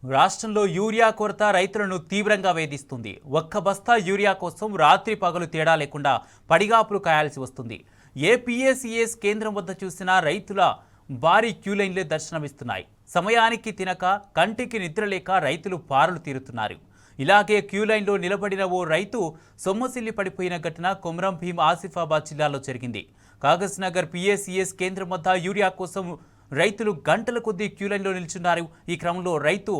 రాష్ట్రంలో యూరియా కొరత రైతులను తీవ్రంగా వేధిస్తుంది. ఒక్క బస్తా యూరియా కోసం రాత్రి పగలు తేడా లేకుండా పడిగాపులు కాయాల్సి వస్తుంది. ఏపీఎస్ఈఎస్ కేంద్రం వద్ద చూసిన రైతుల భారీ క్యూలైన్లే దర్శనమిస్తున్నాయి. సమయానికి తినక కంటికి నిద్రలేక రైతులు పారులు తీరుతున్నారు. ఇలాగే క్యూలైన్లో నిలబడిన ఓ రైతు సొమ్మసిల్లి పడిపోయిన ఘటన కొమరం భీం ఆసిఫాబాద్ జిల్లాలో జరిగింది. కాగజ్ నగర్ పిఎస్ఈఎస్ కేంద్రం వద్ద యూరియా కోసం రైతులు గంటల కొద్దీ క్యూలైన్లో నిల్చున్నారు. ఈ క్రమంలో రైతు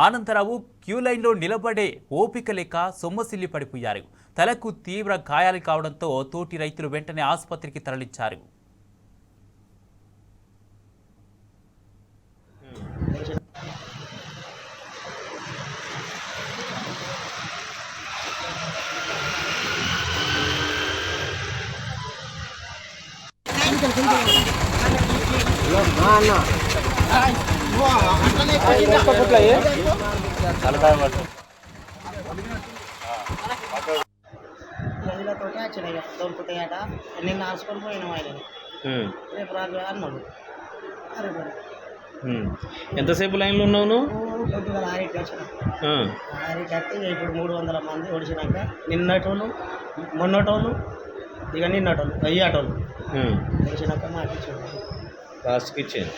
ఆనందరావు క్యూలైన్లో నిలబడే ఓపిక లేక సొమ్మసిల్లి పడిపోయారు. తలకు తీవ్ర గాయాలు కావడంతో తోటి రైతులు వెంటనే ఆసుపత్రికి తరలించారు. గదిలతోటే వచ్చినాయి దొరుకుతాయట. నిన్న ఆసుకొని పోయినాం ఆయనని. రేపు రాదు అన్నాడు. ఎంతసేపు లైన్లో ఉన్నావు నువ్వు? పొద్దుగల 6కి వచ్చిన. 6కి వస్తే ఇప్పుడు 300 మంది ఒడిచినాక నిన్నటోళ్ళు మొన్నటోళ్ళు ఇక నిన్నటోళ్ళు అయ్యేటోళ్ళు ఒడిచినాక మాకు ఇచ్చాడు. లాస్ట్కి ఇచ్చేది.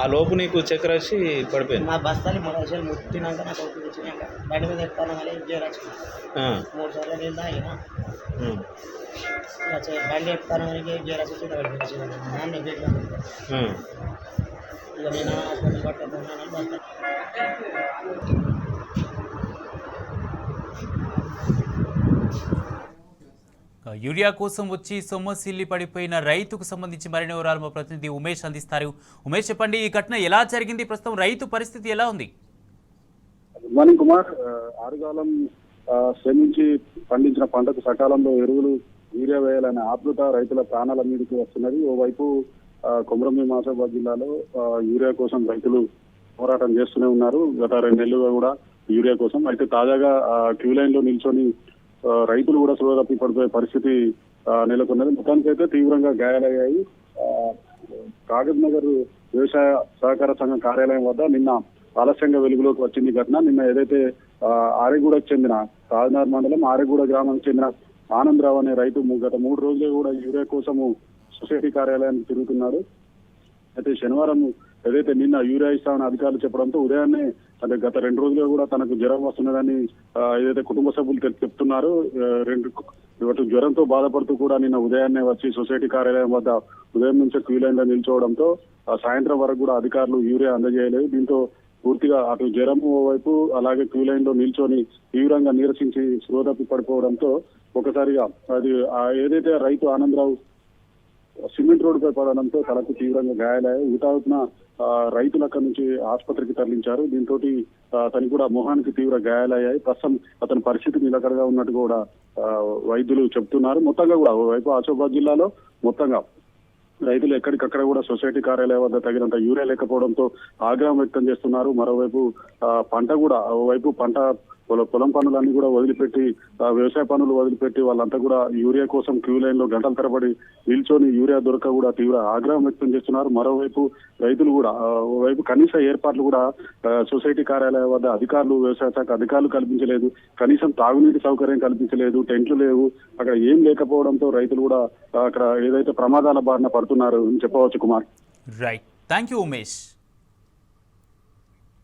ఆ లోపు నీకు చక్కెర వచ్చి పడిపోయింది. మా బస్తాలు 3 లక్షలు ముట్టినాక నాకు ఒకటి వచ్చినాక బండి మీద ఎత్తాను మళ్ళీ గేర్ వచ్చింది. 3 సార్లు నీళ్ళు తాగినా బండి ఎత్తాను అని గేర్ వచ్చి నాన్న గేట్ ఇక నేను హాస్పిటల్ పట్టుకున్నాను. బస్తా యూరియా కోసం వచ్చి సొమ్మసిల్లి పడిపోయిన రైతుకు సంబంధించి మరిన్ని వివరాలు మా ప్రతినిధి ఉమేష్ అందిస్తారు. ఉమేష్, చెప్పండి, ఈ ఘటన ఎలా జరిగింది? ప్రస్తుతం రైతు పరిస్థితి ఎలా ఉంది? Good morning Kumar. ఆరుగాలం శ్రమించి పండించిన పంటకు సకాలంలో ఎరువులు యూరియా వేయాలనే ఆతృత రైతుల ప్రాణాల మీదకి వస్తున్నది. ఓవైపు కొమరం భీం ఆసిఫాబాద్ జిల్లాలో యూరియా కోసం రైతులు పోరాటం చేస్తూనే ఉన్నారు. గత 2 నెలలుగా కూడా యూరియా కోసం. అయితే తాజాగా క్యూ లైన్ లో నిల్చొని రైతులు కూడా సులువ తప్పి పడిపోయే పరిస్థితి నెలకొన్నది. మొత్తానికైతే తీవ్రంగా గాయాలయ్యాయి. కాగజ్ నగర్ వ్యవసాయ సహకార సంఘం కార్యాలయం వద్ద నిన్న ఆలస్యంగా వెలుగులోకి వచ్చింది ఘటన. నిన్న ఏదైతే ఆరెగూడకు చెందిన కాజనగర్ మండలం ఆరెగూడ గ్రామానికి చెందిన ఆనందరావు అనే రైతు గత 3 రోజులుగా కూడా యూరియా కోసము సొసైటీ కార్యాలయానికి తిరుగుతున్నాడు. అయితే శనివారం ఏదైతే నిన్న యూరియా ఇస్తామని అధికారులు చెప్పడంతో ఉదయాన్నే అంటే గత 2 రోజులుగా కూడా తనకు జ్వరం వస్తున్నదని ఏదైతే కుటుంబ సభ్యులు చెప్తున్నారు. జ్వరంతో బాధపడుతూ కూడా నిన్న ఉదయాన్నే వచ్చి సొసైటీ కార్యాలయం వద్ద ఉదయం నుంచి క్యూ లైన్ లో నిల్చోవడంతో సాయంత్రం వరకు కూడా అధికారులు యూరియా అందజేయలేదు. దీంతో పూర్తిగా అటు జ్వరం వైపు అలాగే క్యూ లైన్ లో నిల్చొని తీవ్రంగా నీరసించి స్పృహ తప్పి పడిపోవడంతో ఒకసారిగా అది ఏదైతే రైతు ఆనందరావు సిమెంట్ రోడ్డుపై పడడంతో తలకు తీవ్రంగా గాయాలయ్యాయి. హుటాహుటిన రైతులు అక్కడి నుంచి ఆసుపత్రికి తరలించారు. దీంతో అతనికి కూడా మొహానికి తీవ్ర గాయాలయ్యాయి. ప్రస్తుతం అతని పరిస్థితి నిలకడగా ఉన్నట్టు కూడా వైద్యులు చెప్తున్నారు. మొత్తంగా కూడా ఓవైపు ఆసిఫాబాద్ జిల్లాలో మొత్తంగా రైతులు ఎక్కడికక్కడ కూడా సొసైటీ కార్యాలయం వద్ద తగినంత యూరియా లేకపోవడంతో ఆగ్రహం వ్యక్తం చేస్తున్నారు. మరోవైపు పంట కూడా ఓవైపు పంట పొలం పనులన్నీ కూడా వదిలిపెట్టి వ్యవసాయ పనులు వదిలిపెట్టి వాళ్ళంతా కూడా యూరియా కోసం క్యూ లైన్ లో గంటల తరబడి నిల్చొని యూరియా దొరక కూడా తీవ్ర ఆగ్రహం వ్యక్తం చేస్తున్నారు. మరోవైపు రైతులు కూడా ఓవైపు కనీస ఏర్పాట్లు కూడా సొసైటీ కార్యాలయం వద్ద అధికారులు వ్యవసాయ శాఖ అధికారులు కల్పించలేదు. కనీసం తాగునీటి సౌకర్యం కల్పించలేదు. టెంట్లు లేవు. అక్కడ ఏం లేకపోవడంతో రైతులు కూడా అక్కడ ఏదైతే ప్రమాదాల బారిన పడుతున్నారు అని చెప్పవచ్చు Kumar. Right, thank you Umesh.